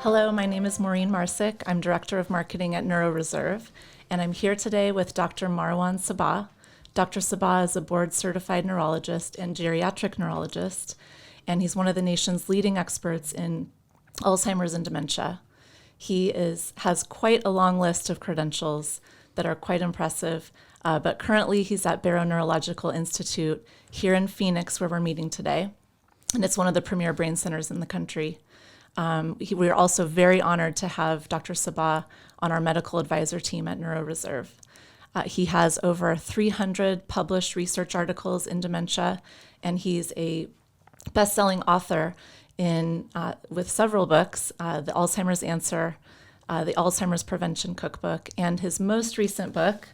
Hello, my name is Maureen Marsic. I'm Director of Marketing at NeuroReserve, and I'm here today with Dr. Marwan Sabbagh. Dr. Sabbagh is a board-certified neurologist and geriatric neurologist, and he's one of the nation's leading experts in Alzheimer's and dementia. He has quite a long list of credentials that are quite impressive, but currently he's at Barrow Neurological Institute here in Phoenix, where we're meeting today, and it's one of the premier brain centers in the country. We are also very honored to have Dr. Sabbagh on our medical advisor team at NeuroReserve. He has over 300 published research articles in dementia, and he's a best-selling author with several books, The Alzheimer's Answer, the Alzheimer's Prevention Cookbook, and his most recent book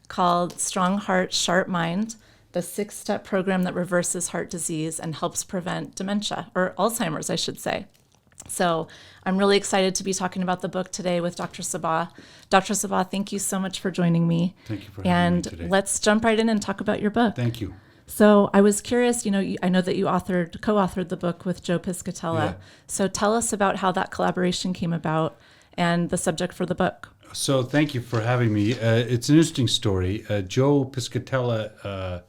called Strong Heart, Sharp Mind, the 6-step program that reverses heart disease and helps prevent dementia, or Alzheimer's, I should say. So I'm really excited to be talking about the book today with Dr. Sabbagh. Dr. Sabbagh, thank you so much for joining me. Thank you for having me today. And let's jump right in and talk about your book. Thank you. So I was curious, I know that you co-authored the book with Joe Piscatella. Yeah. So tell us about how that collaboration came about and the subject for the book. So thank you for having me. It's an interesting story. Joe Piscatella,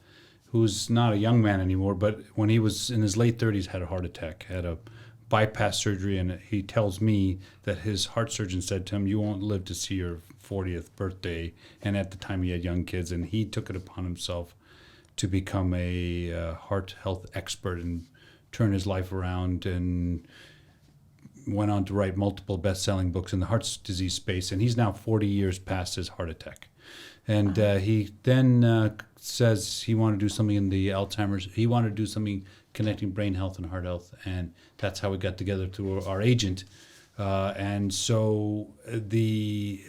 who's not a young man anymore, but when he was in his late 30s, had a heart attack, had a bypass surgery, and he tells me that his heart surgeon said to him, "You won't live to see your 40th birthday." And at the time he had young kids, and he took it upon himself to become a heart health expert and turn his life around, and went on to write multiple best-selling books in the heart disease space. And he's now 40 years past his heart attack. And he then says he wanted to do something in the Alzheimer's. He wanted to do something connecting brain health and heart health, and that's how we got together through our agent. And so to the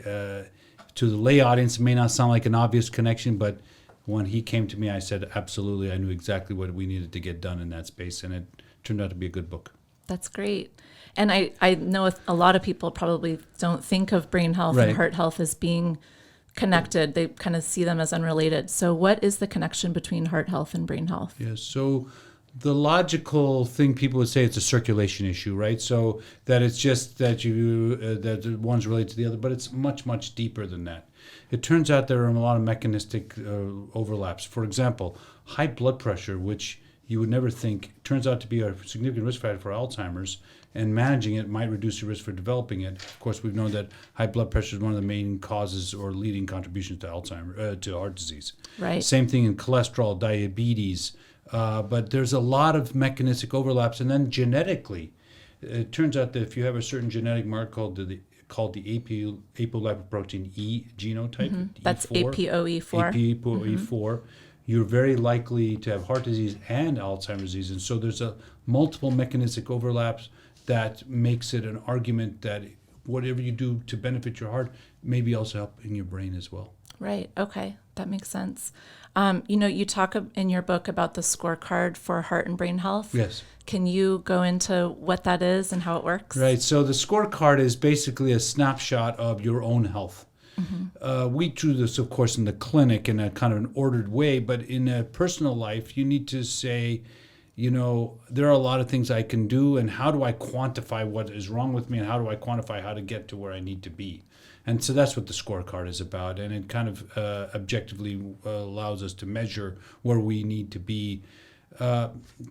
lay audience, it may not sound like an obvious connection, but when he came to me, I said, absolutely, I knew exactly what we needed to get done in that space, and it turned out to be a good book. That's great. And I know a lot of people probably don't think of brain health Right. and heart health as being connected. They kind of see them as unrelated. So what is the connection between heart health and brain health? Yeah, so the logical thing people would say, it's a circulation issue, right? So that it's just that that one's related to the other, but it's much, much deeper than that. It turns out there are a lot of mechanistic overlaps. For example, high blood pressure, which you would never think, turns out to be a significant risk factor for Alzheimer's, and managing it might reduce your risk for developing it. Of course, we've known that high blood pressure is one of the main causes or leading contributions to Alzheimer's, to heart disease. Right. Same thing in cholesterol, diabetes. But there's a lot of mechanistic overlaps. And then genetically, it turns out that if you have a certain genetic marker called the apolipoprotein E genotype, That's E4, APOE4. APOE4, you're very likely to have heart disease and Alzheimer's disease. And so there's multiple mechanistic overlaps that makes it an argument that whatever you do to benefit your heart may be also helping your brain as well. Right. Okay. That makes sense. You talk in your book about the scorecard for heart and brain health. Yes. Can you go into what that is and how it works? Right. So the scorecard is basically a snapshot of your own health. We do this, of course, in the clinic in a kind of an ordered way, but in a personal life, you need to say, there are a lot of things I can do, and how do I quantify what is wrong with me, and how do I quantify how to get to where I need to be? And so that's what the scorecard is about, and it kind of objectively allows us to measure where we need to be,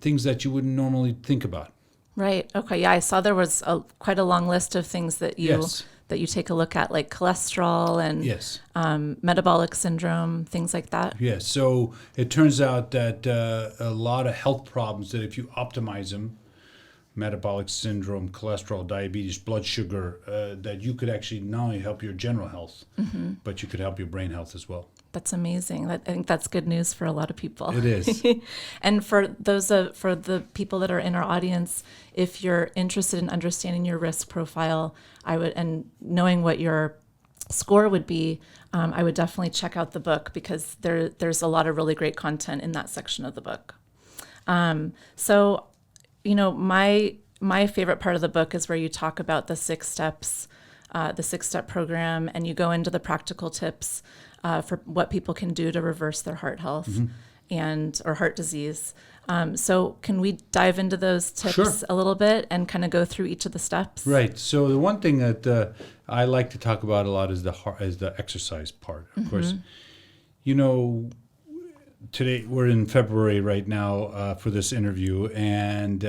things that you wouldn't normally think about. Right. Okay. Yeah, I saw there was quite a long list of things that you Yes. that you take a look at, like cholesterol and Yes. Metabolic syndrome, things like that. Yes. So it turns out that a lot of health problems, that if you optimize them, metabolic syndrome, cholesterol, diabetes, blood sugar, that you could actually not only help your general health, but you could help your brain health as well. That's amazing. I think that's good news for a lot of people. It is. And for the people that are in our audience, if you're interested in understanding your risk profile, and knowing what your score would be, I would definitely check out the book, because there's a lot of really great content in that section of the book. My favorite part of the book is where you talk about the 6 steps, the 6-step program, and you go into the practical tips for what people can do to reverse their heart health. or heart disease. So can we dive into those tips Sure. a little bit and kind of go through each of the steps? Right. So the one thing that I like to talk about a lot is the exercise part. Of course, today we're in February right now for this interview, and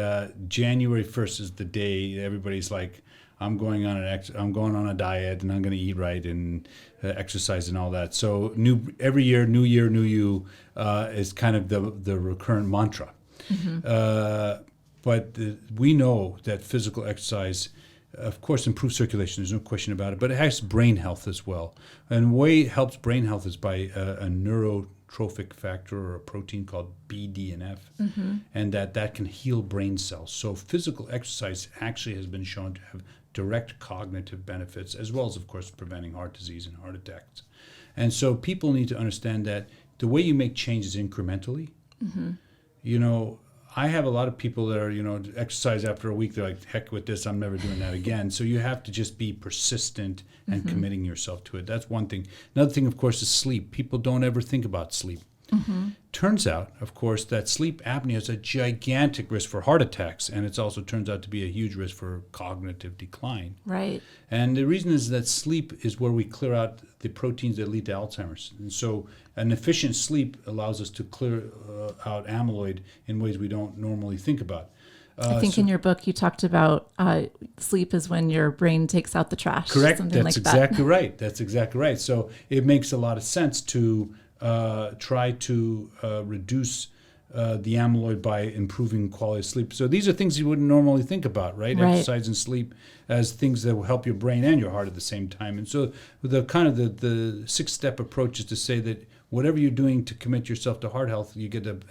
January 1st is the day everybody's like, I'm going on a diet, and I'm going to eat right and exercise and all that. So every year, new year, new you is kind of the recurrent mantra. But we know that physical exercise, of course, improves circulation. There's no question about it. But it has brain health as well. And the way it helps brain health is by a neurotrophic factor or a protein called BDNF, and that can heal brain cells. So physical exercise actually has been shown to have direct cognitive benefits, as well as, of course, preventing heart disease and heart attacks. And so people need to understand that the way you make changes incrementally, I have a lot of people that are, exercise after a week. They're like, heck with this, I'm never doing that again. So you have to just be persistent and committing yourself to it. That's one thing. Another thing, of course, is sleep. People don't ever think about sleep. Turns out, of course, that sleep apnea is a gigantic risk for heart attacks, and it also turns out to be a huge risk for cognitive decline. Right. And the reason is that sleep is where we clear out the proteins that lead to Alzheimer's. And so an efficient sleep allows us to clear out amyloid in ways we don't normally think about. I think in your book you talked about sleep is when your brain takes out the trash. Correct. Something That's like exactly right. That's exactly right. So it makes a lot of sense to try to reduce the amyloid by improving quality of sleep. So these are things you wouldn't normally think about, right? Exercise and sleep as things that will help your brain and your heart at the same time. And so the 6-step approach is to say that whatever you're doing to commit yourself to heart health, you get an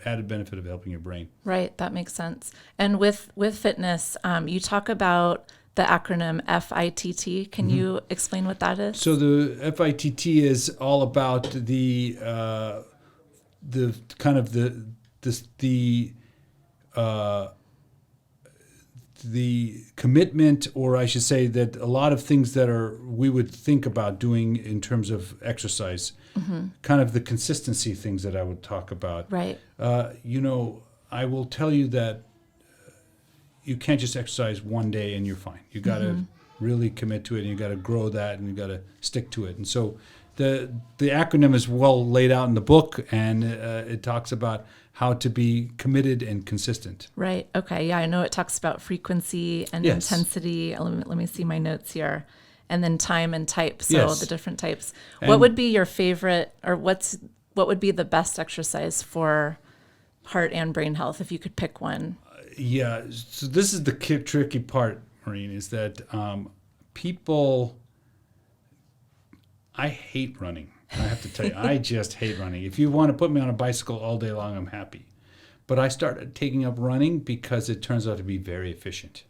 added benefit of helping your brain. Right. That makes sense. And with fitness, you talk about the acronym FITT. Can you explain what that is? So the FITT is all about the commitment, or I should say that a lot of things that we would think about doing in terms of exercise, kind of the consistency things that I would talk about. Right. I will tell you that you can't just exercise one day and you're fine. You got to really commit to it, and you got to grow that, and you got to stick to it. And so the acronym is well laid out in the book, and it talks about how to be committed and consistent. Right. Okay. Yeah, I know it talks about frequency and intensity. Let me see my notes here. And then time and type. So the different types. And what would be your favorite, or what would be the best exercise for heart and brain health if you could pick one? Yeah. So this is the tricky part, Maureen, is that I hate running. I have to tell you, I just hate running. If you want to put me on a bicycle all day long, I'm happy. But I started taking up running because it turns out to be very efficient.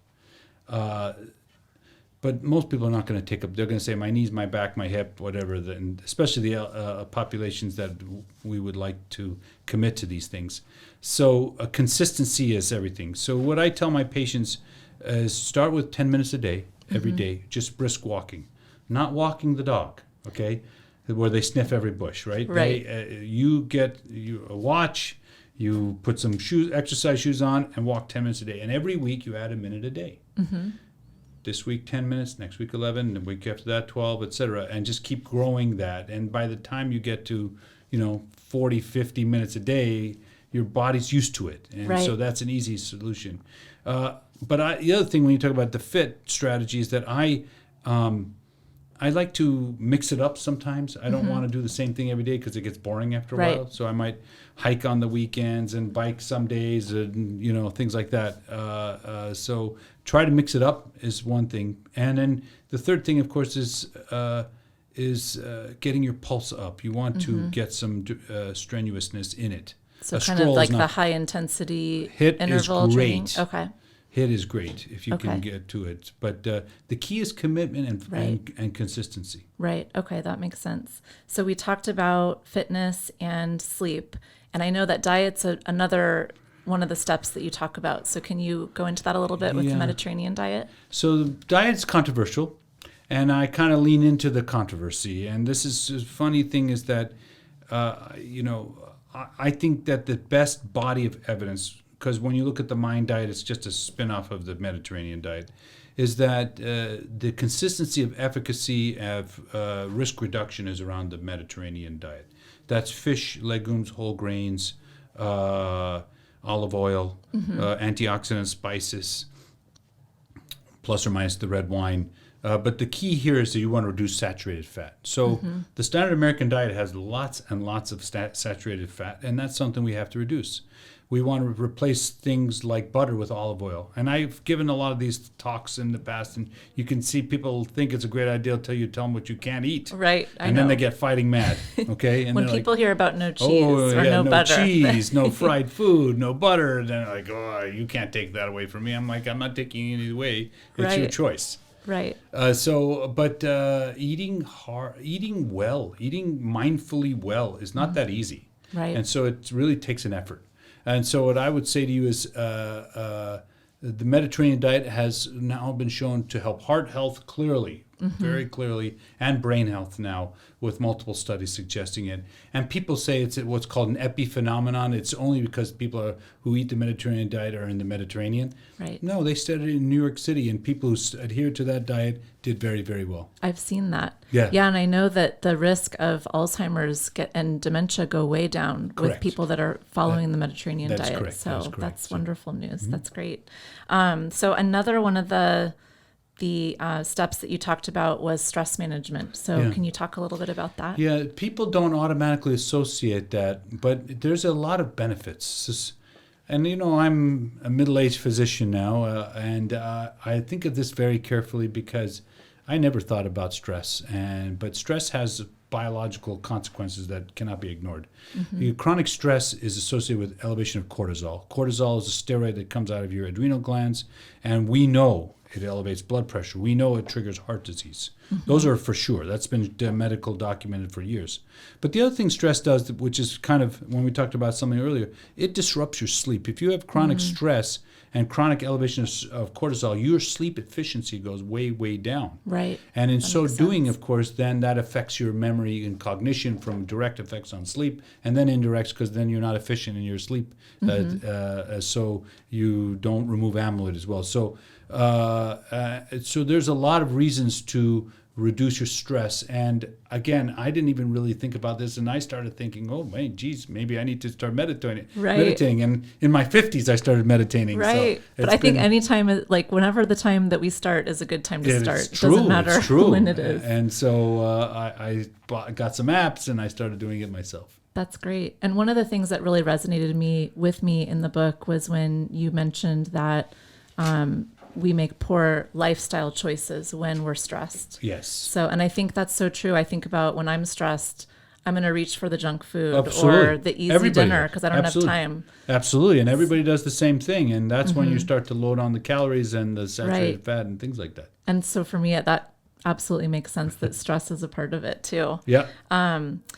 But most people are not going to take up. They're going to say, my knees, my back, my hip, whatever. And especially the populations that we would like to commit to these things. So consistency is everything. So what I tell my patients is start with 10 minutes a day, every day, just brisk walking. Not walking the dog, okay, where they sniff every bush, right? Right. You get a watch, you put some exercise shoes on, and walk 10 minutes a day. And every week you add a minute a day. This week 10 minutes, next week 11, the week after that 12, etc. And just keep growing that. And by the time you get to 40, 50 minutes a day, your body's used to it. And so that's an easy solution. But the other thing when you talk about the fit strategy is that I like to mix it up sometimes. I don't want to do the same thing every day because it gets boring after a while. So I might hike on the weekends and bike some days and, things like that. So try to mix it up is one thing. And then the third thing, of course, is getting your pulse up. You want to get some strenuousness in it. So kind of like the high intensity interval training. Okay. HIIT is great if you can get to it. But the key is commitment and consistency. Right. Okay, that makes sense. So we talked about fitness and sleep. And I know that diet's another one of the steps that you talk about. So can you go into that a little bit with the Mediterranean diet? So the diet's controversial, and I kind of lean into the controversy. And this is a funny thing is that, I think that the best body of evidence, because when you look at the Mind diet, it's just a spin-off of the Mediterranean diet, is that the consistency of efficacy of risk reduction is around the Mediterranean diet. That's fish, legumes, whole grains, olive oil, antioxidants, spices, plus or minus the red wine. But the key here is that you want to reduce saturated fat. So the standard American diet has lots and lots of saturated fat, and that's something we have to reduce. We want to replace things like butter with olive oil. And I've given a lot of these talks in the past, and you can see people think it's a great idea until you tell them what you can't eat. Right, and then they get fighting mad, okay? And when people hear about no cheese or no butter. No cheese, no fried food, no butter. And then they're like, oh, you can't take that away from me. I'm like, I'm not taking it away. It's your choice. Right. Eating well, eating mindfully well is not that easy. Right. And so it really takes an effort. And so what I would say to you is the Mediterranean diet has now been shown to help heart health clearly, very clearly, and brain health now, with multiple studies suggesting it. And people say it's what's called an epiphenomenon. It's only because people who eat the Mediterranean diet are in the Mediterranean. Right. No, they studied it in New York City, and people who adhered to that diet did very, very well. I've seen that. Yeah. Yeah, and I know that the risk of Alzheimer's and dementia go way down with people that are following the Mediterranean diet. Correct. So that's wonderful news. That's great. So another one of the steps that you talked about was stress management. So can you talk a little bit about that? Yeah, people don't automatically associate that, but there's a lot of benefits. And, I'm a middle-aged physician now, and I think of this very carefully because I never thought about stress. But stress has biological consequences that cannot be ignored. Chronic stress is associated with elevation of cortisol. Cortisol is a steroid that comes out of your adrenal glands, and we know it elevates blood pressure. We know it triggers heart disease. Those are for sure. That's been medical documented for years. But the other thing stress does, which is kind of when we talked about something earlier, it disrupts your sleep. If you have chronic stress and chronic elevation of cortisol, your sleep efficiency goes way, way down. Right. And in so doing, of course, then that affects your memory and cognition from direct effects on sleep, and then indirect because then you're not efficient in your sleep. So you don't remove amyloid as well. So there's a lot of reasons to reduce your stress. And again, I didn't even really think about this, and I started thinking, oh, man, geez, maybe I need to start meditating. And in my 50s, I started meditating. Right. So but I think anytime, whenever the time that we start is a good time to start. True, it doesn't matter when it is. And so I got some apps, and I started doing it myself. That's great. And one of the things that really resonated with me in the book was when you mentioned that we make poor lifestyle choices when we're stressed. Yes. So, and I think that's so true. I think about when I'm stressed, I'm going to reach for the junk food Absolutely. or the easy dinner because I don't have time. Absolutely. And everybody does the same thing. And that's when you start to load on the calories and the saturated fat and things like that. And so for me, that absolutely makes sense that stress is a part of it too. Yeah.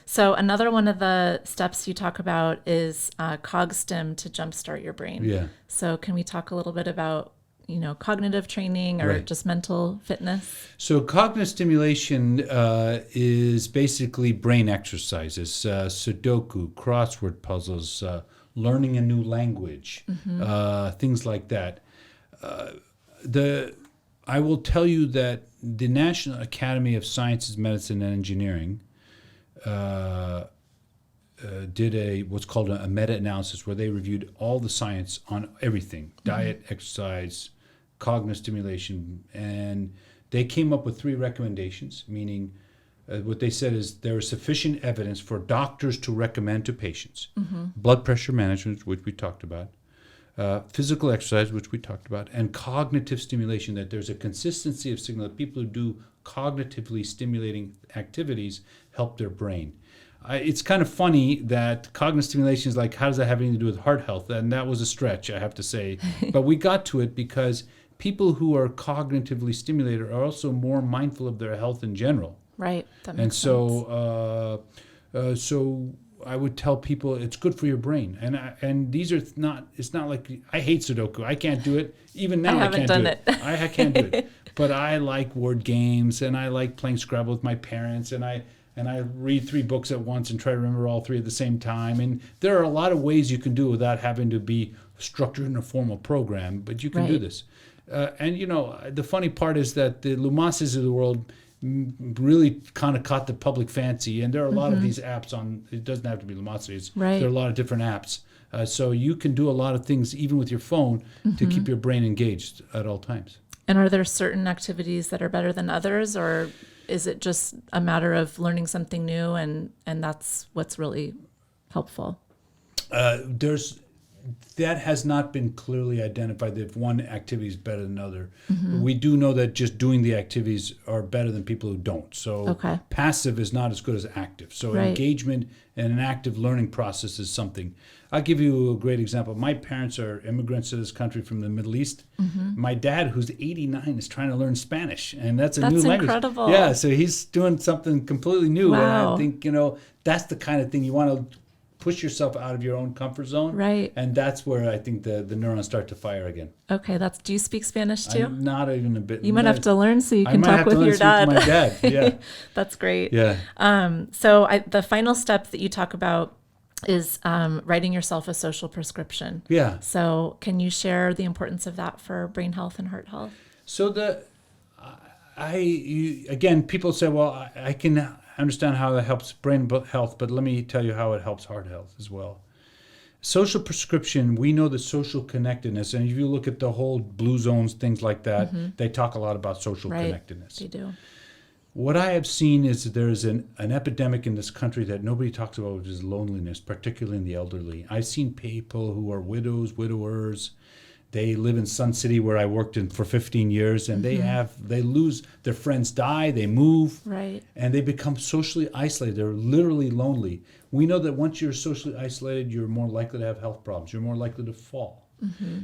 So another one of the steps you talk about is CogStim to jumpstart your brain. Yeah. So can we talk a little bit about cognitive training or just mental fitness? So cognitive stimulation is basically brain exercises, Sudoku, crossword puzzles, learning a new language, things like that. I will tell you that the National Academy of Sciences, Medicine, and Engineering did what's called a meta-analysis where they reviewed all the science on everything, diet, exercise, cognitive stimulation, and they came up with 3 recommendations, meaning what they said is there is sufficient evidence for doctors to recommend to patients. Blood pressure management, which we talked about, physical exercise, which we talked about, and cognitive stimulation, that there's a consistency of signal that people who do cognitively stimulating activities help their brain. It's kind of funny that cognitive stimulation is like, how does that have anything to do with heart health? And that was a stretch, I have to say. But we got to it because people who are cognitively stimulated are also more mindful of their health in general. Right. That makes and so, so I would tell people it's good for your brain. And these are not. It's not like I hate Sudoku. I can't do it. Even now, I can't do it. I can't do it. But I like word games, and I like playing Scrabble with my parents, and I and I read 3 books at once and try to remember all 3 at the same time. And there are a lot of ways you can do it without having to be structured in a formal program, but you can do this. And the funny part is that the Lumases of the world really kind of caught the public fancy, and there are a lot of these apps on. It doesn't have to be Lumases. Right. There are a lot of different apps, so you can do a lot of things even with your phone to keep your brain engaged at all times. And are there certain activities that are better than others, or is it just a matter of learning something new and that's what's really helpful? That has not been clearly identified that if one activity is better than another. We do know that just doing the activities are better than people who don't. So passive is not as good as active. So engagement and an active learning process is something. I'll give you a great example. My parents are immigrants to this country from the Middle East. My dad, who's 89, is trying to learn Spanish, and that's new language. That's incredible. Yeah, so he's doing something completely new. Wow. And I think, that's the kind of thing you want to push yourself out of your own comfort zone. Right. And that's where I think the neurons start to fire again. Okay, do you speak Spanish too? Not even a bit. You might have to learn so you can talk with your dad. My dad. Yeah. That's great. Yeah. So the final step that you talk about is writing yourself a social prescription. Yeah. So can you share the importance of that for brain health and heart health? So again, people say, well, I can understand how that helps brain health, but let me tell you how it helps heart health as well. Social prescription, we know the social connectedness, and if you look at the whole blue zones, things like that, they talk a lot about social connectedness. They do. What I have seen is that there's an epidemic in this country that nobody talks about, which is loneliness, particularly in the elderly. I've seen people who are widows, widowers. They live in Sun City, where I worked in for 15 years, and they lose, their friends die, they move, and they become socially isolated. They're literally lonely. We know that once you're socially isolated, you're more likely to have health problems. You're more likely to fall.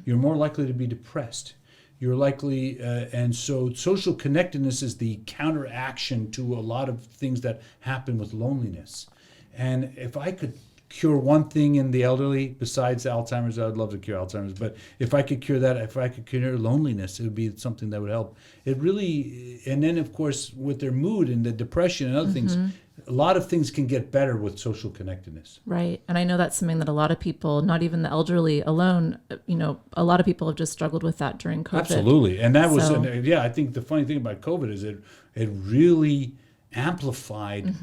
You're more likely to be depressed. You're likely, and so social connectedness is the counteraction to a lot of things that happen with loneliness. And if I could cure one thing in the elderly besides Alzheimer's, I'd love to cure Alzheimer's, but if I could cure that, if I could cure loneliness, it would be something that would help. It really, and then of course with their mood and the depression and other things, a lot of things can get better with social connectedness. Right. And I know that's something that a lot of people, not even the elderly alone, a lot of people have just struggled with that during COVID. Absolutely. And that was, I think the funny thing about COVID is it really amplified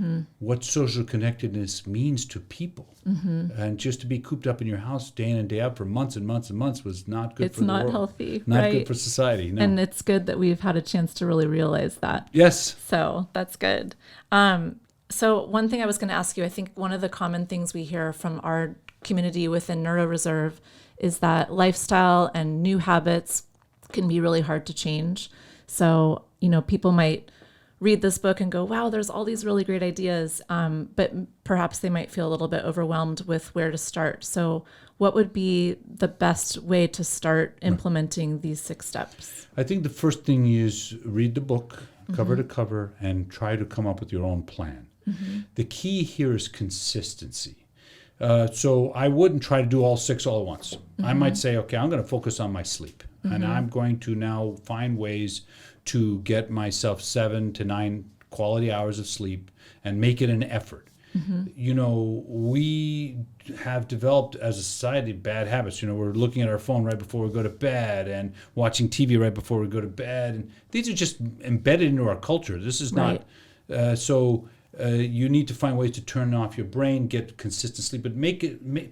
what social connectedness means to people. And just to be cooped up in your house day in and day out for months and months and months was not good for the world. It's not healthy. Not good for society. No. And it's good that we've had a chance to really realize that. Yes. So that's good. So one thing I was going to ask you, I think one of the common things we hear from our community within NeuroReserve is that lifestyle and new habits can be really hard to change. So, people might read this book and go, wow, there's all these really great ideas, but perhaps they might feel a little bit overwhelmed with where to start. So what would be the best way to start implementing these 6 steps? I think the first thing is read the book cover to cover and try to come up with your own plan. The key here is consistency. So I wouldn't try to do all 6 all at once. I might say, okay, I'm going to focus on my sleep, and I'm going to now find ways to get myself 7 to 9 quality hours of sleep and make it an effort. We have developed as a society bad habits. We're looking at our phone right before we go to bed and watching TV right before we go to bed. And these are just embedded into our culture. This is not, you need to find ways to turn off your brain, get consistent sleep, but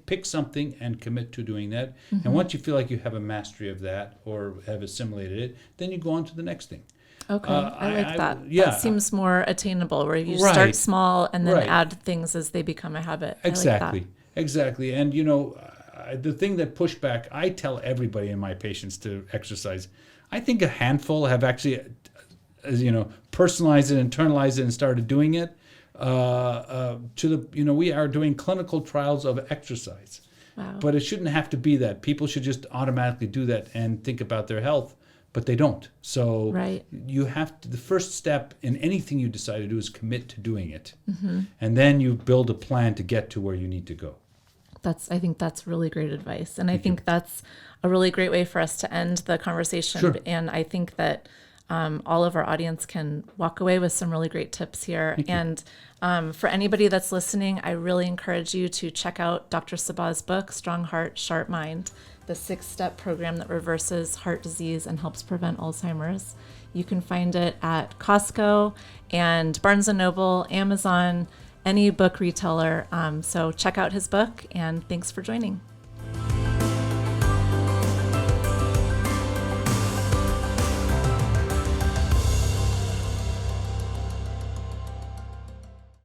pick something and commit to doing that. And once you feel like you have a mastery of that or have assimilated it, then you go on to the next thing. Okay, I like that. That seems more attainable, where you start small and then add things as they become a habit. Exactly. And the thing that pushed back, I tell everybody in my patients to exercise. I think a handful have actually, personalized it, internalized it, and started doing it. We are doing clinical trials of exercise. Wow. But it shouldn't have to be that. People should just automatically do that and think about their health, but they don't. So you have to, the first step in anything you decide to do is commit to doing it. And then you build a plan to get to where you need to go. I think that's really great advice. And I think that's a really great way for us to end the conversation. Sure. And I think that all of our audience can walk away with some really great tips here. And for anybody that's listening, I really encourage you to check out Dr. Sabbagh's book, Strong Heart, Sharp Mind, the 6-step program that reverses heart disease and helps prevent Alzheimer's. You can find it at Costco and Barnes & Noble, Amazon, any book retailer. So check out his book, and thanks for joining.